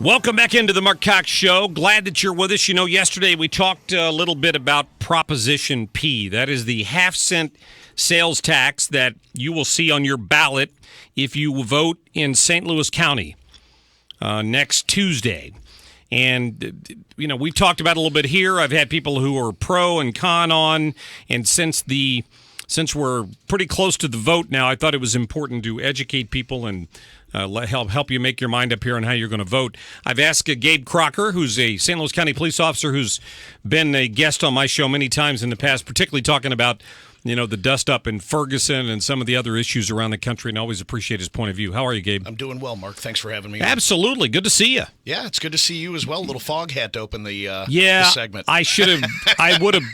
Welcome back into the Marc Cox Show. Glad that you're with us. You know, yesterday we talked a little bit about Proposition P. That is the half-cent sales tax that you will see on your ballot if you vote in St. Louis County next Tuesday. And, you know, we've talked about it a little bit here. I've had people who are pro and con on, and since we're pretty close to the vote now, I thought it was important to educate people and help you make your mind up here on how you're going to vote. I've asked Gabe Crocker, who's a St. Louis County police officer who's been a guest on my show many times in the past, particularly talking about, you know, the dust up in Ferguson and some of the other issues around the country, and I always appreciate his point of view. How are you, Gabe? I'm doing well, Mark. Thanks for having me. Absolutely. Good to see you. Yeah, it's good to see you as well. A little fog hat to open the segment. I would have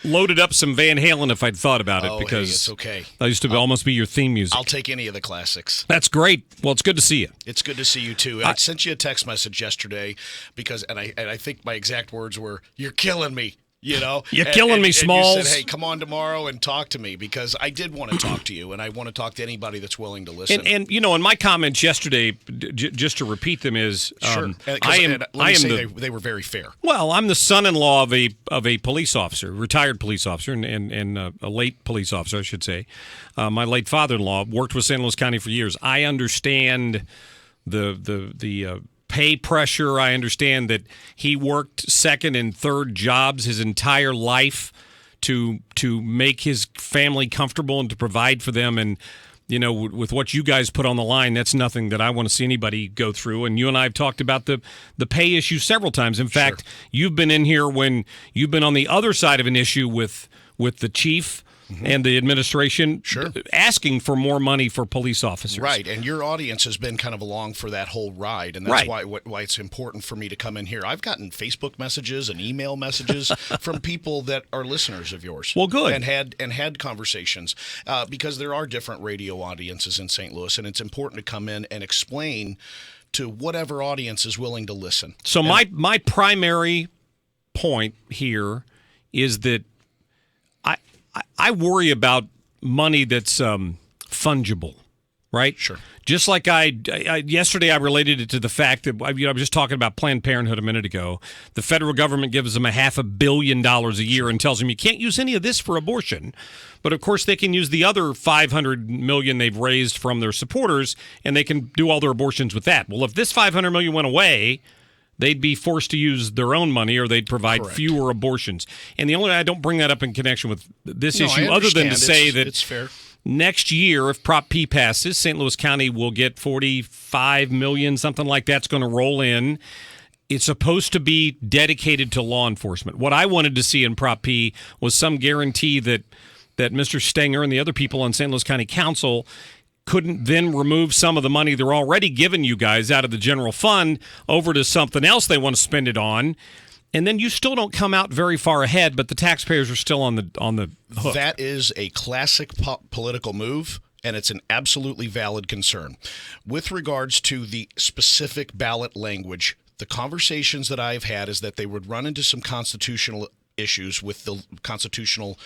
loaded up some Van Halen if I'd thought about it, because it's okay. That used to almost be your theme music. I'll take any of the classics. That's great. Well, it's good to see you. It's good to see you too. I sent you a text message yesterday because, and I think my exact words were, "You're killing me." You know, you're killing me, Smalls. And you said, "Hey, come on tomorrow and talk to me," because I did want to talk to you, and I want to talk to anybody that's willing to listen. And you know, in my comments yesterday, just to repeat them, is sure. They were very fair. Well, I'm the son-in-law of a police officer, retired police officer, and a late police officer, I should say. My late father-in-law worked with St. Louis County for years. I understand the pay pressure. I understand that he worked second and third jobs his entire life to make his family comfortable and to provide for them. And, you know, with what you guys put on the line, that's nothing that I want to see anybody go through. And you and I have talked about the pay issue several times. In fact, you've been in here when you've been on the other side of an issue with the chief and the administration asking for more money for police officers. Right, and your audience has been kind of along for that whole ride, and that's why it's important for me to come in here. I've gotten Facebook messages and email messages from people that are listeners of yours. Well, good. And had conversations, because there are different radio audiences in St. Louis, and it's important to come in and explain to whatever audience is willing to listen. So my primary point here is that I worry about money that's fungible, right? Sure. Just like yesterday I related it to the fact that I was just talking about Planned Parenthood a minute ago. The federal government gives them $500 million a year and tells them you can't use any of this for abortion. But, of course, they can use the other $500 million they've raised from their supporters, and they can do all their abortions with that. Well, if this $500 million went away, they'd be forced to use their own money, or they'd provide fewer abortions. And the only way I don't bring that up in connection with this issue, other than to say that it's fair. Next year, if Prop P passes, St. Louis County will get $45 million, something like that's going to roll in. It's supposed to be dedicated to law enforcement. What I wanted to see in Prop P was some guarantee that Mr. Stenger and the other people on St. Louis County Council couldn't then remove some of the money they're already giving you guys out of the general fund over to something else they want to spend it on. And then you still don't come out very far ahead, but the taxpayers are still on the hook. That is a classic political move, and it's an absolutely valid concern. With regards to the specific ballot language, the conversations that I've had is that they would run into some constitutional issues with the constitutional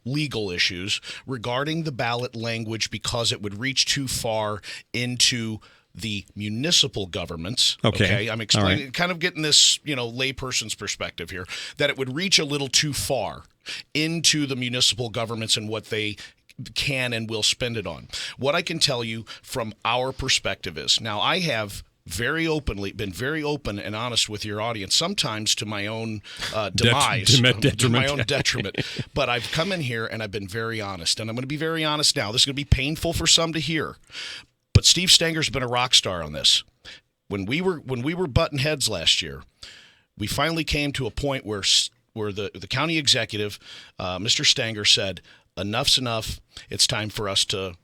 legal issues regarding the ballot language, because it would reach too far into the municipal governments. Okay. I'm explaining, kind of getting this, layperson's perspective here, that it would reach a little too far into the municipal governments and what they can and will spend it on. What I can tell you from our perspective is, now I have been very open and honest with your audience, sometimes to my own demise, to my own detriment. But I've come in here and I've been very honest, and I'm going to be very honest now. This is going to be painful for some to hear, but Steve Stenger's been a rock star on this. When we were butting heads last year, we finally came to a point where the county executive, Mr. Stenger, said, "Enough's enough. It's time for us to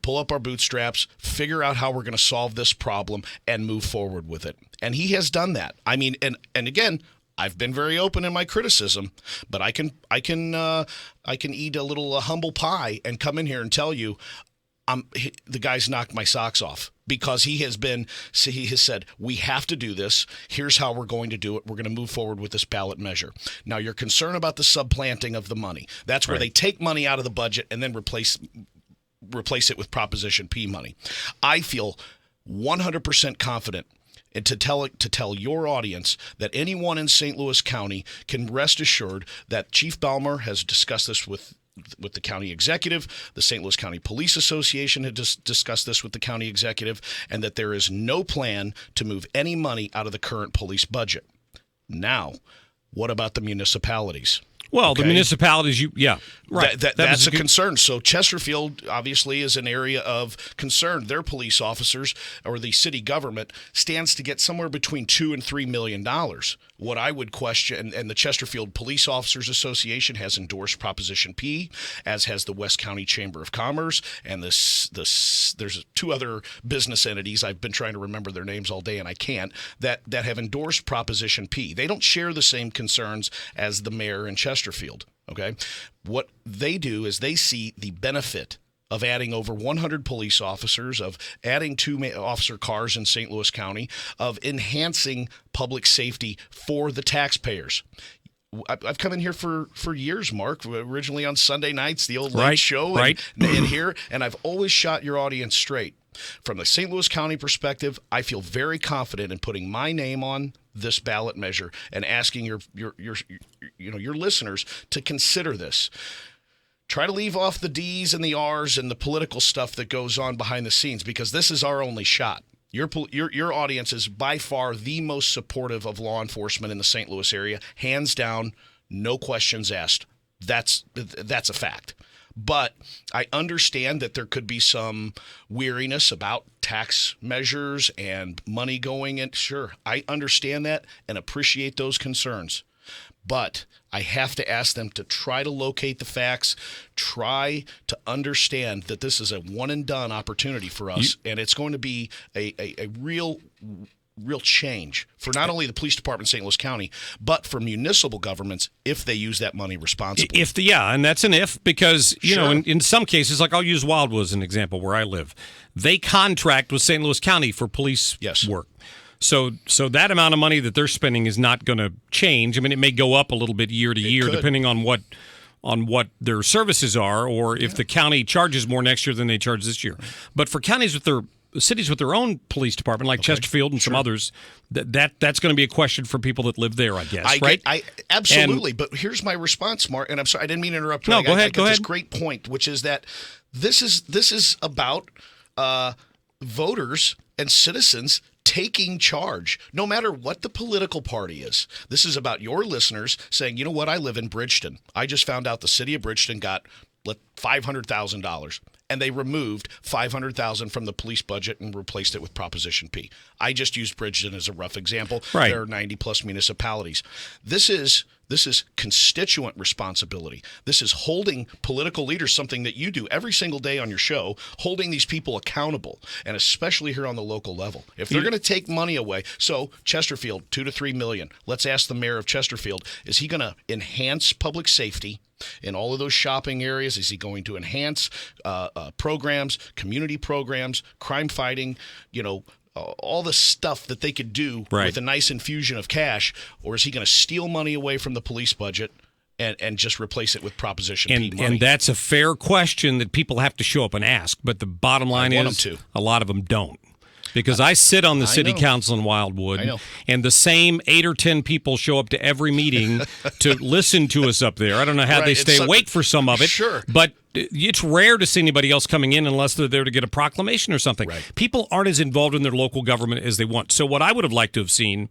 pull up our bootstraps, figure out how we're going to solve this problem, and move forward with it." And he has done that. I mean, and again, I've been very open in my criticism, but I can eat a little humble pie and come in here and tell you, the guy's knocked my socks off, because he has said, we have to do this. Here's how we're going to do it. We're going to move forward with this ballot measure. Now, you're concerned about the subplanting of the money. That's where they take money out of the budget and then replace it with Proposition P money. I feel 100% confident and to tell your audience that anyone in St. Louis County can rest assured that Chief Ballmer has discussed this with the county executive, the St. Louis County Police Association had discussed this with the county executive, and that there is no plan to move any money out of the current police budget. Now, what about the municipalities? Well, the municipalities, right. That's a concern. So Chesterfield obviously is an area of concern. Their police officers or the city government stands to get somewhere between $2 and $3 million. What I would question, and the Chesterfield Police Officers Association has endorsed Proposition P, as has the West County Chamber of Commerce, and there's two other business entities, I've been trying to remember their names all day and I can't, that have endorsed Proposition P. They don't share the same concerns as the mayor in Chesterfield. Okay, what they do is they see the benefit of adding over 100 police officers, of adding 2 officer cars in St. Louis County, of enhancing public safety for the taxpayers. I've come in here for years, Mark, originally on Sunday nights, the old late show, and here, and I've always shot your audience straight. From the St. Louis County perspective, I feel very confident in putting my name on this ballot measure and asking your listeners to consider this. Try to leave off the D's and the R's and the political stuff that goes on behind the scenes, because this is our only shot. Your audience is by far the most supportive of law enforcement in the St. Louis area, hands down, no questions asked. That's a fact. But I understand that there could be some weariness about tax measures and money going in. Sure, I understand that and appreciate those concerns. But I have to ask them to try to locate the facts, try to understand that this is a one-and-done opportunity for us, and it's going to be a real change for not only the police department in St. Louis County, but for municipal governments if they use that money responsibly. And that's an if, because, you know, in some cases, like I'll use Wildwood as an example where I live. They contract with St. Louis County for police work. So that amount of money that they're spending is not going to change. I mean, it may go up a little bit year to year, depending on what their services are, or if the county charges more next year than they charge this year. But for counties with cities with their own police department, like Chesterfield and some others, that's going to be a question for people that live there, I guess, right? Absolutely. But here's my response, Mark, and I'm sorry, I didn't mean to interrupt. No, go ahead. This great point, which is that this is about voters and citizens taking charge, no matter what the political party is. This is about your listeners saying, you know what, I live in Bridgeton. I just found out the city of Bridgeton got $500,000, and they removed $500,000 from the police budget and replaced it with Proposition P. I just used Bridgeton as a rough example. Right. There are 90-plus municipalities. This is constituent responsibility. This is holding political leaders, something that you do every single day on your show, holding these people accountable, and especially here on the local level. If they're going to take money away, so Chesterfield, $2 to $3 million. Let's ask the mayor of Chesterfield, is he going to enhance public safety in all of those shopping areas? Is he going to enhance programs, community programs, crime fighting, all the stuff that they could do with a nice infusion of cash? Or is he going to steal money away from the police budget and just replace it with Proposition P money? And that's a fair question that people have to show up and ask. But the bottom line is a lot of them don't. Because I sit on the city council in Wildwood, and the same 8 or 10 people show up to every meeting to listen to us up there. I don't know how they stay awake for some of it, but it's rare to see anybody else coming in unless they're there to get a proclamation or something. People aren't as involved in their local government as they want. So what I would have liked to have seen,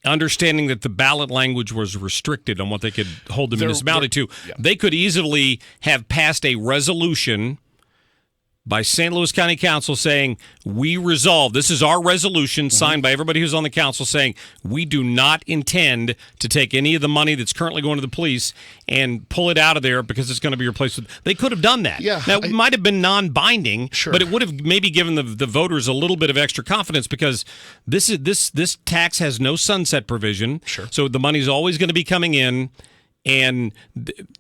understanding that the ballot language was restricted on what they could hold the municipality to, they could easily have passed a resolution by St. Louis County Council saying, we resolve, this is our resolution signed by everybody who's on the council saying, we do not intend to take any of the money that's currently going to the police and pull it out of there because it's going to be replaced with. They could have done that. Now, it might have been non-binding, but it would have maybe given the voters a little bit of extra confidence, because this tax has no sunset provision. So the money's always going to be coming in. And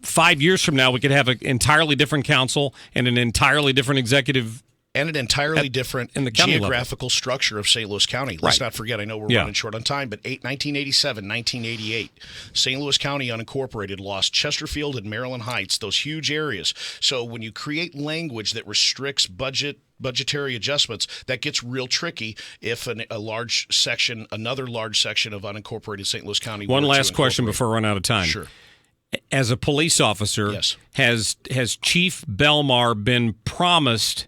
5 years from now, we could have an entirely different council and an entirely different executive And an entirely different in the county geographical structure of St. Louis County. Let's not forget, I know we're running short on time, but 1987, 1988, St. Louis County unincorporated lost Chesterfield and Maryland Heights, those huge areas. So when you create language that restricts budgetary adjustments, that gets real tricky if another large section of unincorporated St. Louis County. One last question before I run out of time. Sure. As a police officer, yes. has Chief Belmar been promised,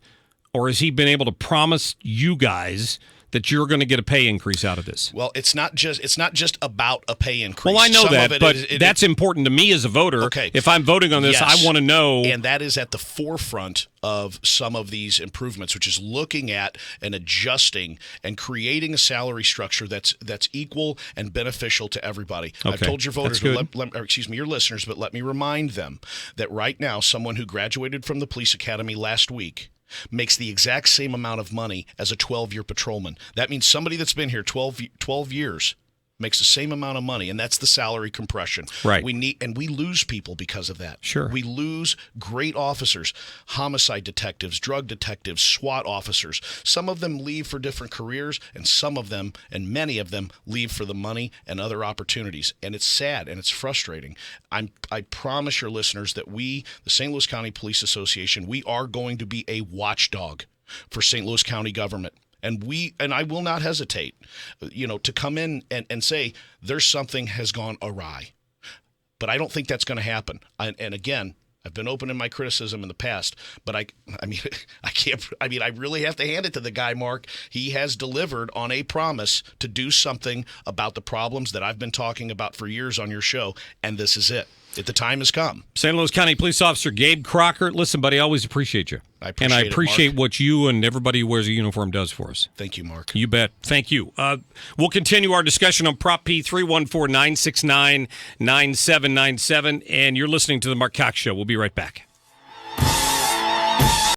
or has he been able to promise you guys that you're going to get a pay increase out of this? Well, it's not just about a pay increase. Well, I know that, but that's important to me as a voter. Okay. If I'm voting on this, yes. I want to know. And that is at the forefront of some of these improvements, which is looking at and adjusting and creating a salary structure that's equal and beneficial to everybody. Okay. I've told your voters, or your listeners, but let me remind them that right now, someone who graduated from the police academy last week makes the exact same amount of money as a 12-year patrolman. That means somebody that's been here 12 years makes the same amount of money, and that's the salary compression. Right. We lose people because of that. Sure. We lose great officers, homicide detectives, drug detectives, SWAT officers. Some of them leave for different careers, and some of them, and many of them, leave for the money and other opportunities. And it's sad and it's frustrating. I promise your listeners that we, the St. Louis County Police Association, we are going to be a watchdog for St. Louis County government. And I will not hesitate, to come in and say there's something has gone awry. But I don't think that's going to happen. And again, I've been open in my criticism in the past, but I really have to hand it to the guy, Mark. He has delivered on a promise to do something about the problems that I've been talking about for years on your show, and this is it. The time has come. St. Louis County Police Officer Gabe Crocker. Listen, buddy, I always appreciate you. I appreciate what you and everybody who wears a uniform does for us. Thank you, Mark. You bet. Thank you. We'll continue our discussion on Prop P 314-969-9797, and you're listening to the Marc Cox Show. We'll be right back.